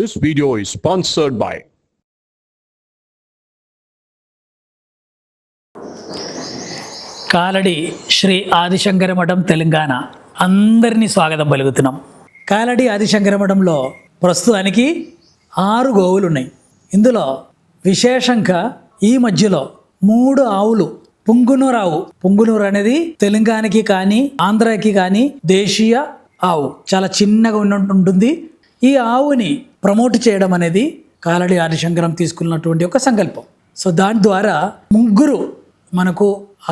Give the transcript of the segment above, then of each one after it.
This video is sponsored by Kalady Shri Adi Shankara మఠం తెలంగాణ అందరినీ స్వాగతం పలుకుతున్నాం. కాలడి ఆదిశంకర మఠంలో ప్రస్తుతానికి 6 గోవులు ఉన్నాయి. ఇందులో విశేషంగా ఈ మధ్యలో 3 ఆవులు పుంగునూరు అనేది తెలంగాణకి కానీ ఆంధ్రాకి కానీ దేశీయ ఆవు, చాలా చిన్నగా ఉంటుంది. ఈ ఆవుని ప్రమోట్ చేయడం అనేది కాలడి ఆదిశంకరం తీసుకున్నటువంటి ఒక సంకల్పం. సో దాని ద్వారా 3 మనకు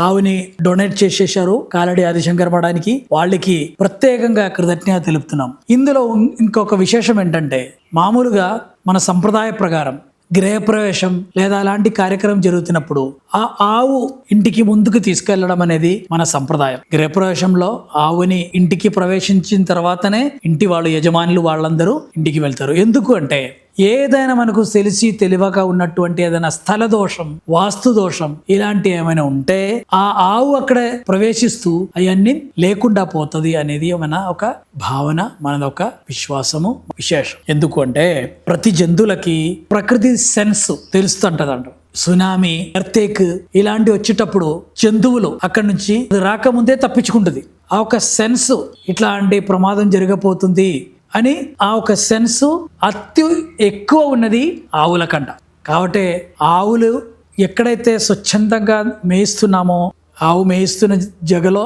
ఆవుని డొనేట్ చేసేసారు కాలడి ఆదిశంకర మఠానికి. వాళ్ళకి ప్రత్యేకంగా కృతజ్ఞత తెలుపుతున్నాం. ఇందులో ఇంకొక విశేషం ఏంటంటే, మామూలుగా మన సంప్రదాయ ప్రకారం గృహప్రవేశం లేదా అలాంటి కార్యక్రమం జరుగుతున్నప్పుడు ఆ ఆవు ఇంటికి ముందుకు తీసుకెళ్లడం అనేది మన సంప్రదాయం. గృహప్రవేశంలో ఆవుని ఇంటికి ప్రవేశించిన తర్వాతనే ఇంటి వాళ్ళు యజమానులు వాళ్ళందరూ ఇంటికి వెళ్తారు. ఎందుకు అంటే, ఏదైనా మనకు తెలిసి తెలియక ఉన్నటువంటి ఏదైనా స్థల దోషం, వాస్తు దోషం ఇలాంటి ఏమైనా ఉంటే ఆ ఆవు అక్కడ ప్రవేశిస్తూ అవన్నీ లేకుండా పోతుంది అనేది మన ఒక భావన, మనది ఒక విశ్వాసము, విశేషం. ఎందుకు అంటే, ప్రతి జంతువులకి ప్రకృతి సెన్స్ తెలుస్తుంటదంట. సునామీ, ఎర్తేక్ ఇలాంటి వచ్చేటప్పుడు జంతువులు అక్కడి నుంచి రాకముందే తప్పించుకుంటుంది. ఆ ఒక సెన్స్ ఇట్లాంటి ప్రమాదం జరగబోతుంది అని ఆ ఒక సెన్స్ అతి ఎక్కువ ఉన్నది ఆవుల కంట. కాబట్టి ఆవులు ఎక్కడైతే స్వచ్ఛందంగా మేయిస్తున్నామో, ఆవు మేయిస్తున్న జగలో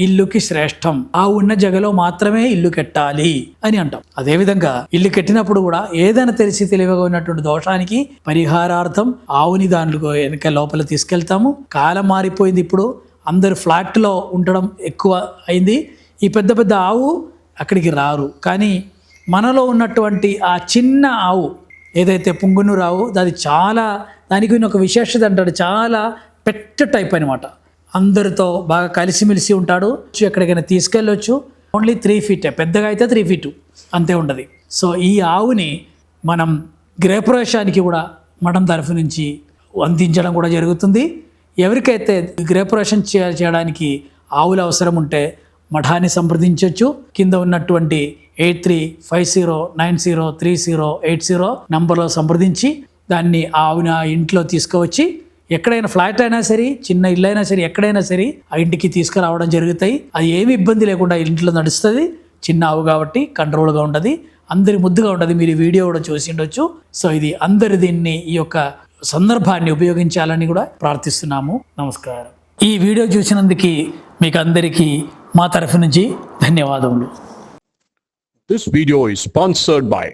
ఇల్లుకి శ్రేష్టం, ఆవు ఉన్న జగలో మాత్రమే ఇల్లు కట్టాలి అని అంటాం. అదేవిధంగా ఇల్లు కట్టినప్పుడు కూడా ఏదైనా తెలియగా ఉన్నటువంటి దోషానికి పరిహారార్థం ఆవుని దాంట్లో వెనక లోపల తీసుకెళ్తాము. కాలం మారిపోయింది, ఇప్పుడు అందరు ఫ్లాట్లో ఉండడం ఎక్కువ అయింది. ఈ పెద్ద పెద్ద ఆవు అక్కడికి రారు. కానీ మనలో ఉన్నటువంటి ఆ చిన్న ఆవు ఏదైతే పుంగునూరు ఆవు, అది చాలా, దానికి ఒక విశేషత అంటాడు, చాలా పెట్ టైప్ అనమాట. అందరితో బాగా కలిసిమెలిసి ఉంటాడు. ఎక్కడికైనా తీసుకెళ్ళొచ్చు. ఓన్లీ 3 feet, పెద్దగా అయితే 3 feet అంతే ఉండదు. సో ఈ ఆవుని మనం గృహప్రవేశానికి కూడా మఠం తరఫు నుంచి అందించడం కూడా జరుగుతుంది. ఎవరికైతే గృహప్రవేశం చేయడానికి ఆవులు అవసరం ఉంటే మఠాన్ని సంప్రదించవచ్చు. కింద ఉన్నటువంటి 8350903080 నంబర్లో సంప్రదించి దాన్ని ఆవుని ఆ ఇంట్లో తీసుకువచ్చి, ఎక్కడైనా ఫ్లాట్ అయినా సరే, చిన్న ఇల్లు అయినా సరే, ఎక్కడైనా సరే ఆ ఇంటికి తీసుకురావడం జరుగుతాయి. అది ఏమి ఇబ్బంది లేకుండా ఇంట్లో నడుస్తుంది. చిన్న ఆవు కాబట్టి కంట్రోల్గా ఉంటుంది, అందరి ముద్దుగా ఉంటుంది. మీరు వీడియో కూడా చూసి ఉండొచ్చు. సో ఇది అందరు దీన్ని, ఈ యొక్క సందర్భాన్ని ఉపయోగించాలని కూడా ప్రార్థిస్తున్నాము. నమస్కారం. ఈ వీడియో చూసినందుకు మీకు అందరికీ మా తరఫు నుంచి ధన్యవాదములు. This video is sponsored by